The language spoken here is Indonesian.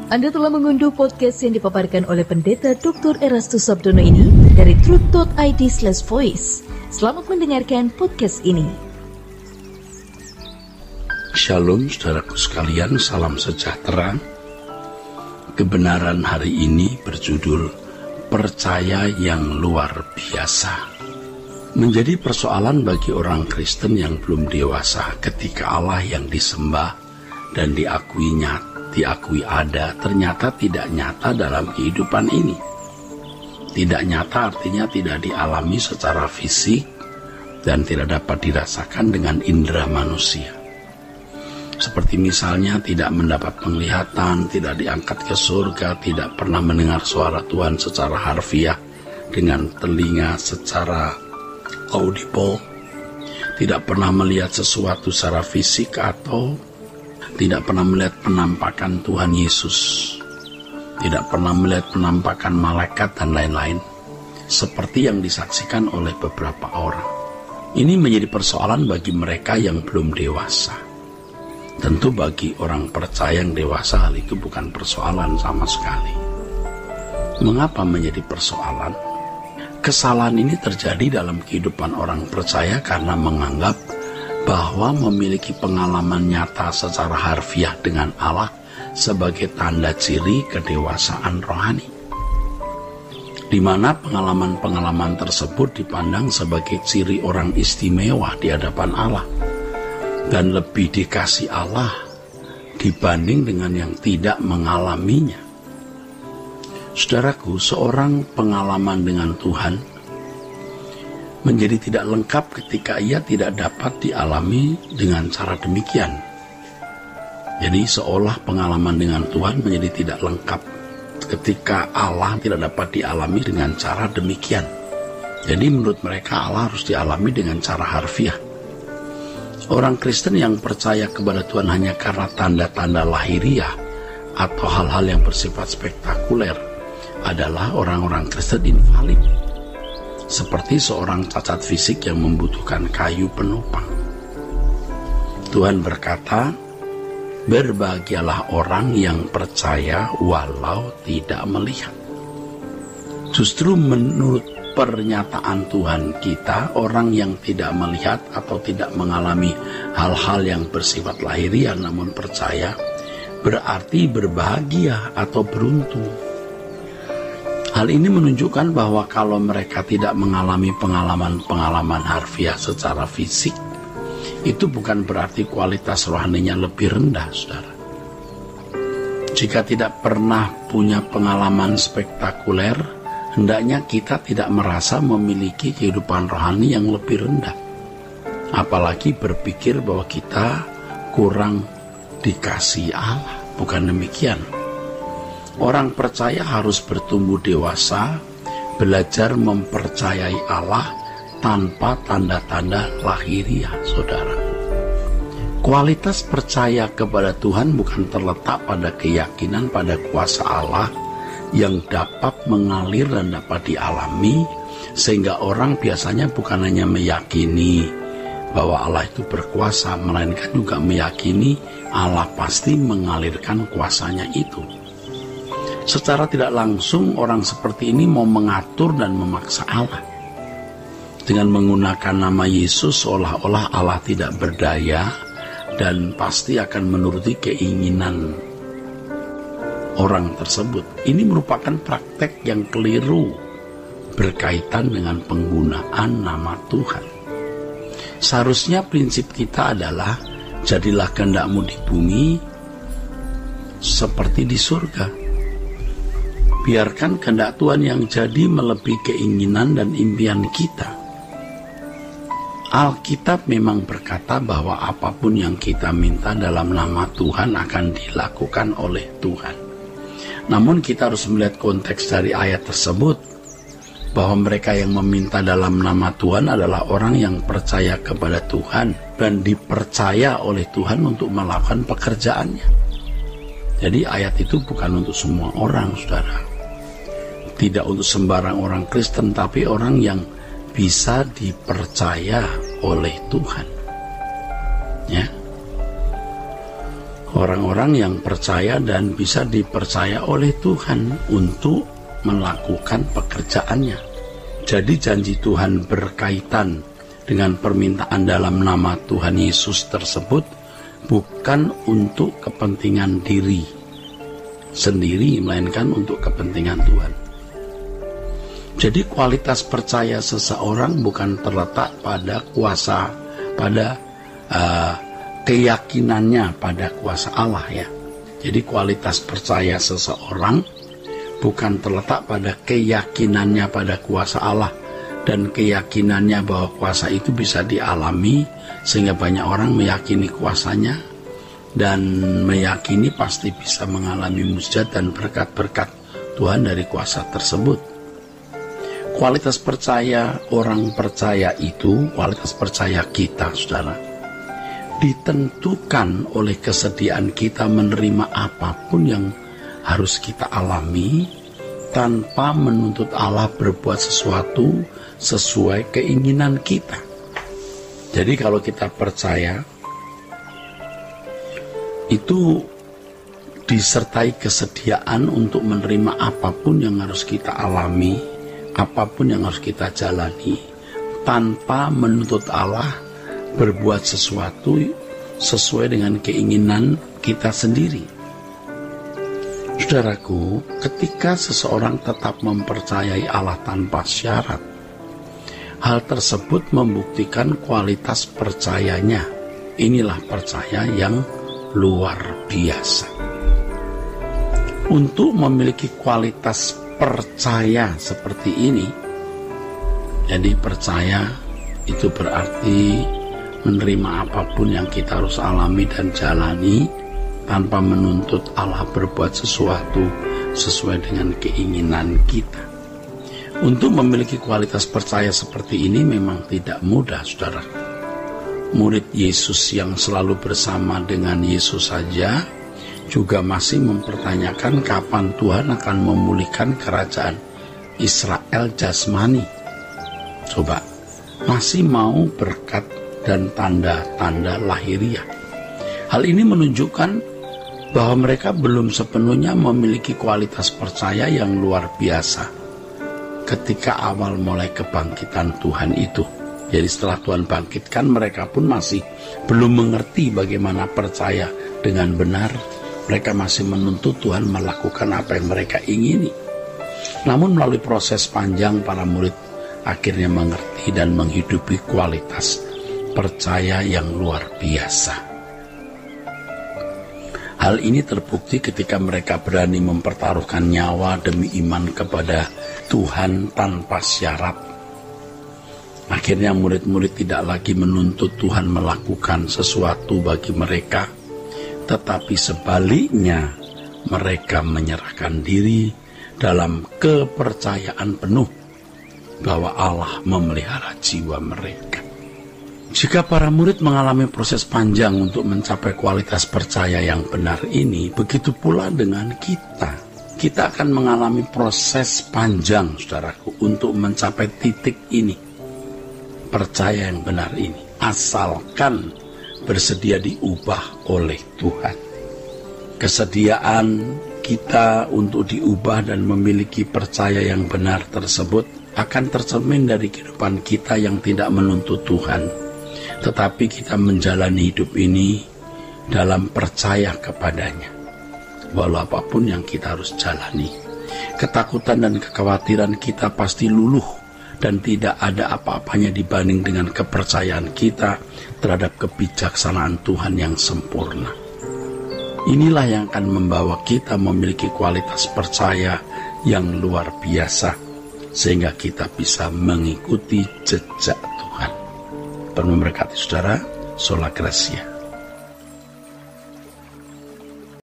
Anda telah mengunduh podcast yang dipaparkan oleh Pendeta Dr. Erastus Sabdono ini dari truth.id/voice. Selamat mendengarkan podcast ini. Shalom saudaraku sekalian, salam sejahtera. Kebenaran hari ini berjudul Percaya yang Luar Biasa. Menjadi persoalan bagi orang Kristen yang belum dewasa ketika Allah yang disembah dan diakui ada ternyata tidak nyata dalam kehidupan ini. Tidak nyata artinya tidak dialami secara fisik dan tidak dapat dirasakan dengan indera manusia. Seperti misalnya tidak mendapat penglihatan, tidak diangkat ke surga, tidak pernah mendengar suara Tuhan secara harfiah dengan telinga secara audible, tidak pernah melihat sesuatu secara fisik atau tidak pernah melihat penampakan Tuhan Yesus, tidak pernah melihat penampakan malaikat dan lain-lain, seperti yang disaksikan oleh beberapa orang. Ini menjadi persoalan bagi mereka yang belum dewasa. Tentu bagi orang percaya yang dewasa hal itu bukan persoalan sama sekali. Mengapa menjadi persoalan? Kesalahan ini terjadi dalam kehidupan orang percaya karena menganggap bahwa memiliki pengalaman nyata secara harfiah dengan Allah sebagai tanda ciri kedewasaan rohani, di mana pengalaman-pengalaman tersebut dipandang sebagai ciri orang istimewa di hadapan Allah dan lebih dikasih Allah dibanding dengan yang tidak mengalaminya. Saudaraku, seorang pengalaman dengan Tuhan menjadi tidak lengkap ketika ia tidak dapat dialami dengan cara demikian. Jadi seolah pengalaman dengan Tuhan menjadi tidak lengkap ketika Allah tidak dapat dialami dengan cara demikian. Jadi menurut mereka Allah harus dialami dengan cara harfiah. Orang Kristen yang percaya kepada Tuhan hanya karena tanda-tanda lahiriah atau hal-hal yang bersifat spektakuler adalah orang-orang Kristen invalid. Seperti seorang cacat fisik yang membutuhkan kayu penopang. Tuhan berkata, berbahagialah orang yang percaya walau tidak melihat. Justru menurut pernyataan Tuhan kita, orang yang tidak melihat atau tidak mengalami hal-hal yang bersifat lahiriah namun percaya, berarti berbahagia atau beruntung. Hal ini menunjukkan bahwa kalau mereka tidak mengalami pengalaman-pengalaman harfiah secara fisik, itu bukan berarti kualitas rohaninya lebih rendah, saudara. Jika tidak pernah punya pengalaman spektakuler, hendaknya kita tidak merasa memiliki kehidupan rohani yang lebih rendah. Apalagi berpikir bahwa kita kurang dikasih Allah. Bukan demikian. Orang percaya harus bertumbuh dewasa, belajar mempercayai Allah tanpa tanda-tanda lahiriah, saudara. Kualitas percaya kepada Tuhan bukan terletak pada keyakinan pada kuasa Allah yang dapat mengalir dan dapat dialami, sehingga orang biasanya bukan hanya meyakini bahwa Allah itu berkuasa, melainkan juga meyakini Allah pasti mengalirkan kuasanya itu. Secara tidak langsung orang seperti ini mau mengatur dan memaksa Allah. Dengan menggunakan nama Yesus seolah-olah Allah tidak berdaya dan pasti akan menuruti keinginan orang tersebut. Ini merupakan praktek yang keliru berkaitan dengan penggunaan nama Tuhan. Seharusnya prinsip kita adalah jadilah kehendakmu di bumi seperti di surga. Biarkan kehendak Tuhan yang jadi melebihi keinginan dan impian kita. Alkitab memang berkata bahwa apapun yang kita minta dalam nama Tuhan akan dilakukan oleh Tuhan. Namun kita harus melihat konteks dari ayat tersebut, bahwa mereka yang meminta dalam nama Tuhan adalah orang yang percaya kepada Tuhan dan dipercaya oleh Tuhan untuk melakukan pekerjaannya. Jadi ayat itu bukan untuk semua orang, saudara. Tidak untuk sembarang orang Kristen, tapi orang yang bisa dipercaya oleh Tuhan. Ya. orang-orang yang percaya dan bisa dipercaya oleh Tuhan untuk melakukan pekerjaannya. Jadi janji Tuhan berkaitan dengan permintaan dalam nama Tuhan Yesus tersebut bukan untuk kepentingan diri sendiri, melainkan untuk kepentingan Tuhan. Jadi kualitas percaya seseorang bukan terletak pada keyakinannya pada kuasa Allah ya. Jadi kualitas percaya seseorang bukan terletak pada keyakinannya pada kuasa Allah dan keyakinannya bahwa kuasa itu bisa dialami, sehingga banyak orang meyakini kuasanya dan meyakini pasti bisa mengalami mujizat dan berkat-berkat Tuhan dari kuasa tersebut. Kualitas percaya orang percaya itu, kualitas percaya kita, saudara, ditentukan oleh kesediaan kita menerima apapun yang harus kita alami tanpa menuntut Allah berbuat sesuatu sesuai keinginan kita. Jadi kalau kita percaya, itu disertai kesediaan untuk menerima apapun yang harus kita alami, apapun yang harus kita jalani, tanpa menuntut Allah berbuat sesuatu sesuai dengan keinginan kita sendiri. Saudaraku, ketika seseorang tetap mempercayai Allah tanpa syarat, hal tersebut membuktikan kualitas percayanya. Inilah percaya yang luar biasa. Untuk memiliki kualitas percaya seperti ini, jadi percaya itu berarti menerima apapun yang kita harus alami dan jalani tanpa menuntut Allah berbuat sesuatu sesuai dengan keinginan kita. Untuk memiliki kualitas percaya seperti ini memang tidak mudah, saudara. Murid Yesus yang selalu bersama dengan Yesus saja juga masih mempertanyakan kapan Tuhan akan memulihkan kerajaan Israel jasmani. Coba, masih mau berkat dan tanda-tanda lahiriah. Hal ini menunjukkan bahwa mereka belum sepenuhnya memiliki kualitas percaya yang luar biasa ketika awal mulai kebangkitan Tuhan itu. Jadi setelah Tuhan bangkitkan, mereka pun masih belum mengerti bagaimana percaya dengan benar. Mereka masih menuntut Tuhan melakukan apa yang mereka ingini. Namun melalui proses panjang, para murid akhirnya mengerti dan menghidupi kualitas percaya yang luar biasa. Hal ini terbukti ketika mereka berani mempertaruhkan nyawa demi iman kepada Tuhan tanpa syarat. Akhirnya murid-murid tidak lagi menuntut Tuhan melakukan sesuatu bagi mereka, tetapi sebaliknya mereka menyerahkan diri dalam kepercayaan penuh bahwa Allah memelihara jiwa mereka. Jika para murid mengalami proses panjang untuk mencapai kualitas percaya yang benar ini, begitu pula dengan kita. Kita akan mengalami proses panjang, saudaraku, untuk mencapai titik ini, percaya yang benar ini, asalkan bersedia diubah oleh Tuhan. Kesediaan kita untuk diubah dan memiliki percaya yang benar tersebut akan tercermin dari kehidupan kita yang tidak menuntut Tuhan, tetapi kita menjalani hidup ini dalam percaya kepadanya, walau apapun yang kita harus jalani. Ketakutan dan kekhawatiran kita pasti luluh dan tidak ada apa-apanya dibanding dengan kepercayaan kita terhadap kebijaksanaan Tuhan yang sempurna. Inilah yang akan membawa kita memiliki kualitas percaya yang luar biasa, sehingga kita bisa mengikuti jejak Tuhan. Penuh berkati saudara, sola gracia.